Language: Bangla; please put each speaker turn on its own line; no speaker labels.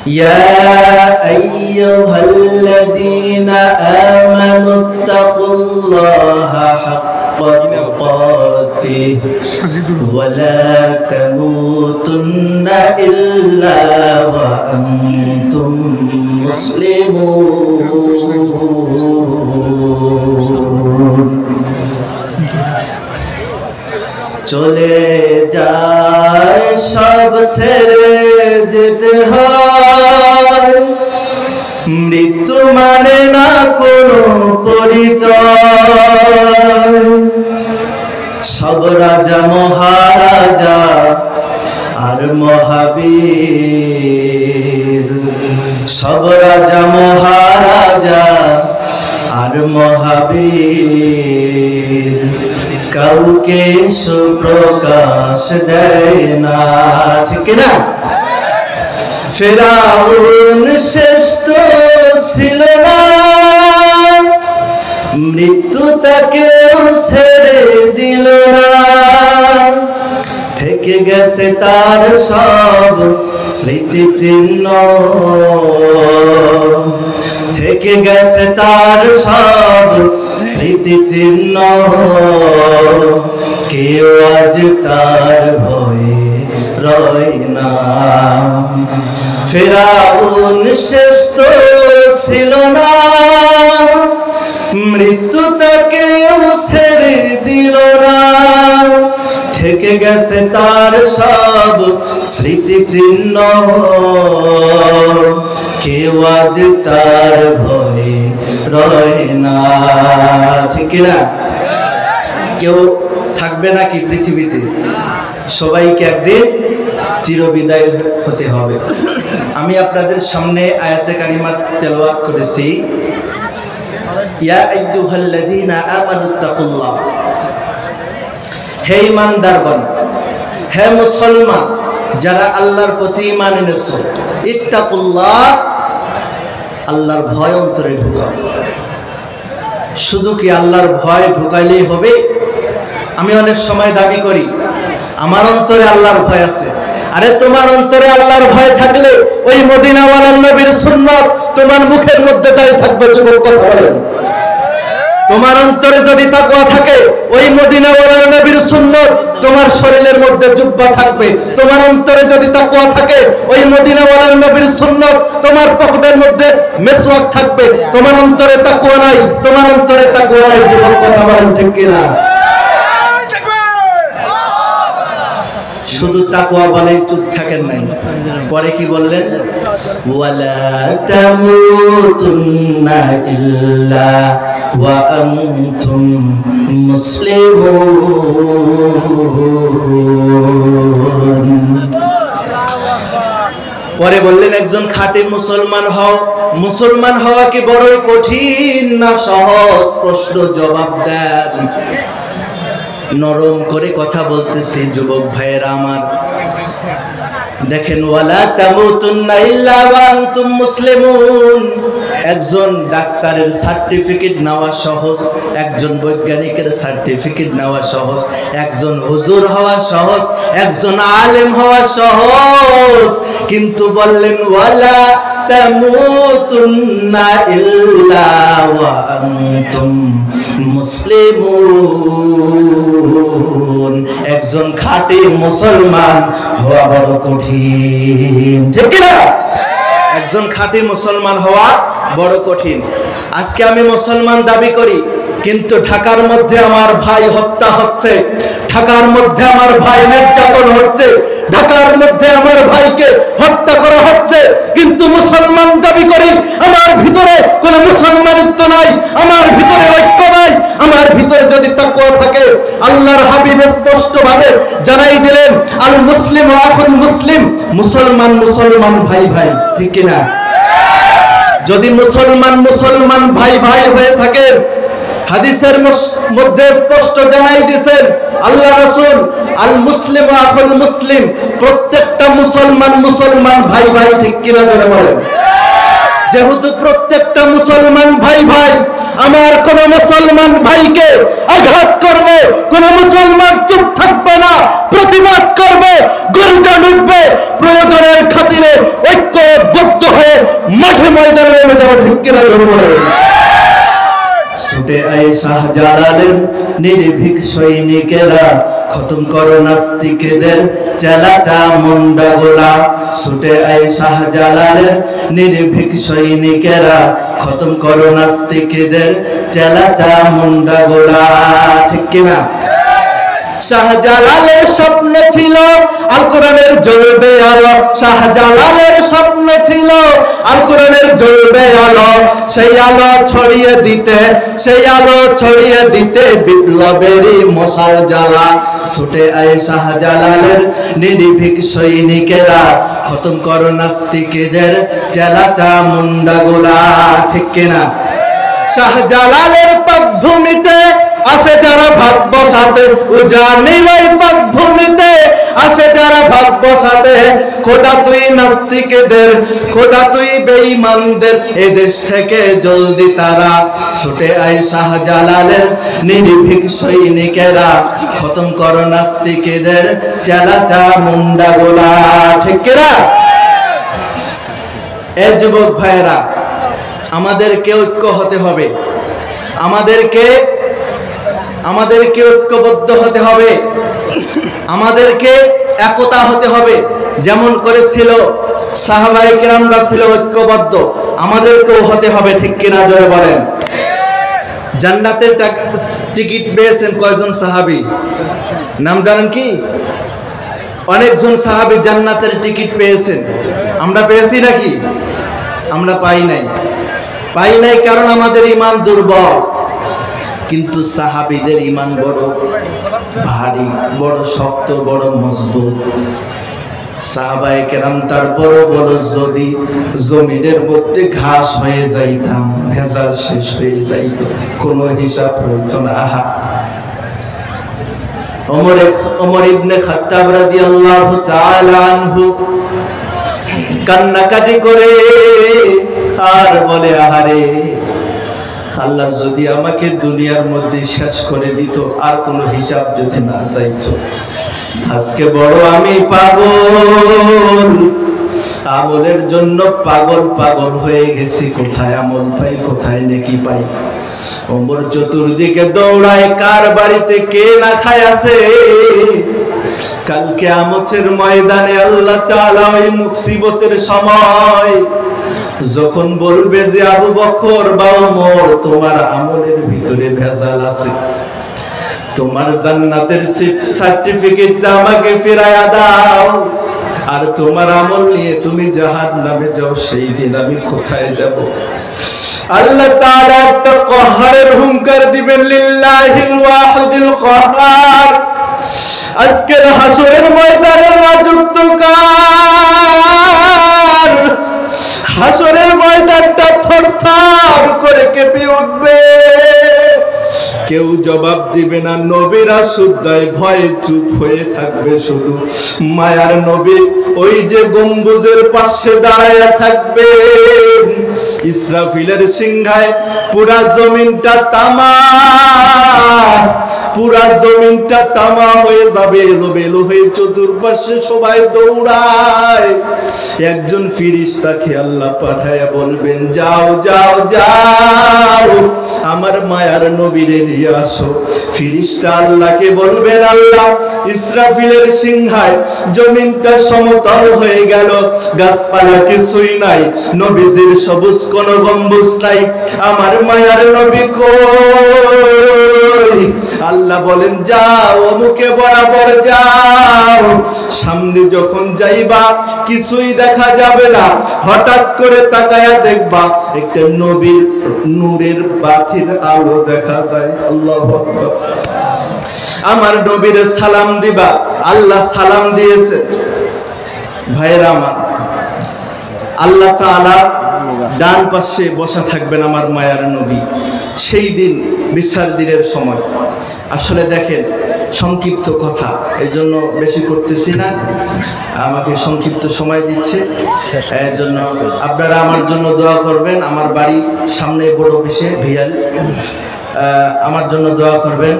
يا أيها الذين آمنوا اتقوا الله حق تقاته ولا تموتن إلا وأنتم مسلمون চলে যায় সব ছেড়ে যেতে হয় মৃত্যু মানে না কোনো পরিচয় সব রাজা মহারাজা আর মহাবীর সব রাজা মহারাজা আর মহাবীর কাউকে সুপ্রকাশ দেয় না ঠিক না ফিরআউন শ্রেষ্ঠ ছিল না মৃত্যু তাকেও ছেড়ে দিল না থেকে গেছে তার সব স্মৃতিচিহ্ন থেকে গেছে তার সব স্মৃতিচিহ্ন কেউ আজ তার ভয়ে রয় না ফিরআউন শ্রেষ্ঠ ছিল না মৃত্যু তাকেও ছেড়ে দিল না থেকে গেছে তার সব স্মৃতিচিহ্ন কেউ আজ তার ভয়ে রয় না ঠিক না কেউ থাকবে নাকি পৃথিবীতে সবাইকে একদিন চিরবিদায় হতে হবে আমি আপনাদের সামনে আয়াতে কারিমা তেলাওয়াত করেছি ইয়া আইয়ুহাল্লাযীনা আমানুত্তাকুল্লাহ হে ঈমানদারগণ হে মুসলমান যারা আল্লাহর প্রতি ঈমান এনেছো ইত্তাকুল্লাহ আল্লাহর ভয় অন্তরে ঢুকাও শুধু কি আল্লাহর ভয় ঢুকাইলেই হবে আমি অনেক সময় দাবি করি আমার অন্তরে আল্লাহর ভয় আছে আরে তোমার অন্তরে আল্লাহর ভয় থাকলে ওই মদিনাওয়ালার নবীর সুন্নাত তোমার মুখের মধ্যে তাই থাকবে যুবক কথা বলেন তোমার অন্তরে যদি তাকওয়া থাকে ওই মদিনাওয়ালার নবীর সুন্নাত তোমার শরীরের মধ্যে জুব্বা থাকবে তোমার অন্তরে যদি তাকওয়া থাকে ওই মদিনাওয়ালার নবীর সুন্নাত তোমার পকেটের মধ্যে মেসওয়াক থাকবে তোমার অন্তরে তাকওয়া নাই তোমার অন্তরে তাকওয়া নাই যুবক কথা বলেন ঠিক কি না শুধু তাকওয়া বলেই চুপ থাকেন নাই পরে কি বললেন ওয়ালা তামুতুন্না ইল্লা ওয়া আনতুম মুসলিমুন পরে বললেন একজন খাঁটি মুসলমান হওয়া কি বড়ই কঠিন না সহজ প্রশ্ন জবাব দেন নরম করে কথা বলতেছি যুবক ভাইয়েরা আমার দেখেন ওয়ালা তামুতুন্না ইল্লা ওয়া আনতুম মুসলিমুন একজন ডাক্তারের সার্টিফিকেট নেওয়া সহজ একজন বৈজ্ঞানিকের সার্টিফিকেট নেওয়া সহজ একজন হুজুর হওয়া সহজ একজন আলেম হওয়া সহজ কিন্তু বললেন ওয়ালা তামুতুন্না ইল্লা ওয়া আনতুম মুসলিমুন একজন খাঁটি মুসলমান হওয়া বড় কঠিন ঠিক না একজন খাঁটি মুসলমান হওয়া বড় কঠিন আজকে আমি মুসলমান দাবি করি কিন্তু ঢাকার মধ্যে আমার ভাই হত্যা হচ্ছে ঢাকার মধ্যে আমার ভাই নির্যাতন হচ্ছে ঢাকার মধ্যে আমার ভাইকে হত্যা করা হচ্ছে কিন্তু মুসলমান দাবি করি আমার ভিতরে কোনো মুসলমানিত্ব নাই আমার ভিতরে ঐক্য নাই আমার ভিতরে যদি তাকওয়া থাকে আল্লাহর হাবিব স্পষ্টভাবে জানাই দিলেন আল মুসলিম ওয়া আখুল মুসলিম মুসলমান ভাই ভাই ঠিক কি না যদি মুসলমান ভাই ভাই হয়ে থাকে হাদিসের মধ্যে স্পষ্ট জানাই দিয়েছেন আল্লাহ রাসূল আল মুসলিম ওয়া আখুল মুসলিম প্রত্যেকটা মুসলমান ভাই ভাই ঠিক কি না জোরে বলেন যেহেতু প্রত্যেকটা মুসলমান ভাই ভাই আমার কোন মুসলমান ভাইকে আঘাত করলে কোন মুসলমান চুপ থাকবে না প্রতিবাদ করবে গর্জে উঠবে প্রয়োজনের খাতিরে ঐক্যবদ্ধ যাবো, ঠিক কিনা জোরে বলেন। ছুটে আয় শাহজালালের নির্ভীক সৈনিকেরা, খতম করো নাস্তিকদের চেলাচা মুন্ডা গোলা। ছুটে আয় শাহজালালের নির্ভীক সৈনিকেরা, খতম করো নাস্তিকদের চেলাচা মুন্ডা গোলা, ঠিক কিনা? শাহজালালের স্বপ্ন ছিল আল কোরআনের জ্বলবে আলো, শাহজালালের স্বপ্ন ছিল আল কোরআনের জ্বলবে আলো, সেই আলো ছড়িয়ে দিতে, সেই আলো ছড়িয়ে দিতে বিপ্লবেরই মশাল জ্বালা। ছুটে আয় শাহজালালের নির্ভীক সৈনিকেরা, খতম করো নাস্তিকদের চেলাচা মুন্ডা গোলা, ঠিক কিনা? শাহজালালের পাকভূমিতে আসে যারা ভাগ বসাতে, উজানি ওই পাকভূমিতে আসে যারা ভাগ বসাতে, খোদা তুই নাস্তিকদের, খোদা তুই বেঈমানদের এদেশ থেকে জলদি তারা। ছুটে আয় শাহজালালের নির্ভীক সৈনিকেরা, খতম করো নাস্তিকদের চেলাচা মুন্ডা গোলা, ঠিক কিনা? এ যুবক ভাইয়েরা, আমাদেরকে ঐক্য হতে হবে, আমাদেরকে ঐক্যবদ্ধ হতে হবে, আমাদেরকে একতা হতে হবে। যেমন করেছিল সাহাবায়ে কেরামরা ছিল ঐক্যবদ্ধ, আমাদেরকেও হতে হবে, ঠিক কিনা জোরে বলেন। জান্নাতের টিকিট পেয়েছেন কয়জন সাহাবী? নাম জানেন কি? অনেকজন সাহাবী জান্নাতের টিকিট পেয়েছেন। আমরা পেয়েছি নাকি? আমরা পাই নাই। কারণ আমাদের ঈমান দুর্বল। কিন্তু সাহাবীদের ঈমান বড় ভারী, বড় শক্ত, বড় মজবুত। সাহাবায়ে কেরাম তারপরও বড়, যদি জমিনের মধ্যে ঘাস হয়ে যাইতাম, ভেজাল শেষ হয়ে যাইত, কোনো হিসাব হইতো না। ওমর ইবনে খাত্তাব রাদিয়াল্লাহু তাআলা আনহু কান্নাকাটি করে আর বলে, আহারে আল্লাহ যদি আমাকে দুনিয়ার মধ্যে শেষ করে দিত, আর কোনো হিসাব যদি না চাইতো, আজকে বড় আমি পাগল, আমলের জন্য পাগল হয়ে গেছি। কোথায় আমল পাই, কোথায় নেকি পাই? ওমর চতুর্দিকে দৌড়ায়, কার বাড়িতে কে না খায় আছে। কালকে কিয়ামতের ময়দানে আল্লাহ তাআলা ওই মুসিবতের সময় যখন বলবে যে আবু বকর বা ওমর, তোমার আমলের ভিতরে ভেজাল আছে, তোমার জান্নাতের সার্টিফিকেটটা আমাকে ফিরায়া দাও, আর তোমার আমল নিয়ে তুমি জাহান্নামে যাও, সেই দিন আমি কোথায় যাব? আল্লাহ তাআলা একটা কহারের হুঙ্কার দিবেন, লিল্লাহিল ওয়াহিদিল কহার। আজকের হাসরের ময়দানের রাজত্বকার, হাসরের ময়দানটা থরথর করে কেঁপে উঠবে, কেউ জবাব দিবে না। নবীরা শুদ্ধায় ভয়ে চুপ হয়ে থাকবে, শুধু মায়ার নবী ওই যে গম্বুজের পাশে দাঁড়ায় থাকবে। ইসরাফিলের সিংহায় পুরা জমিনটা তামা, পুরা জমিনটা তামা হয়ে যাবে, এলোমেলো হয়ে চতুর্পাশে সবাই দৌড়ায়। একজন ফেরেশতাকে আল্লাহ পাঠায়া বলবেন, যাও যাও যাও, আমার মায়ার নবীরে নিয়ে আসো। ফেরেশতা আল্লাহকে বলবেন, আল্লাহ ইসরাফিলের সিংহায় জমিনটা সমতল হয়ে গেল, গাছপালা কিছুই নাই, নবীজির সবুজ কোন গম্বুজ নাই, আমার মায়ার নবী কই? আল্লাহ বলেন, যাও অমুকে বরাবর যাও। সামনে যখন যাইবা কিছুই দেখা যাবে না, হঠাৎ করে তাকায়া দেখবা একটা নবীর নূরের বাতির আলো দেখা যায়। আল্লাহু আকবার। আমার নবীর সালাম দিবা, আল্লাহ সালাম দিয়েছে। ভাইরা আমার, আল্লাহ তাআলা ডান পাশে বসা থাকবেন আমার মায়ার নবী সেই দিন, বিচার দিনের সময়। আসলে দেখেন, সংক্ষিপ্ত কথা, এই জন্য বেশি করতেছি না, আমাকে সংক্ষিপ্ত সময় দিচ্ছে, এর জন্য আপনারা আমার জন্য দোয়া করবেন। আমার বাড়ি সামনে বড় বেশে ভিয়াল, আমার জন্য দোয়া করবেন।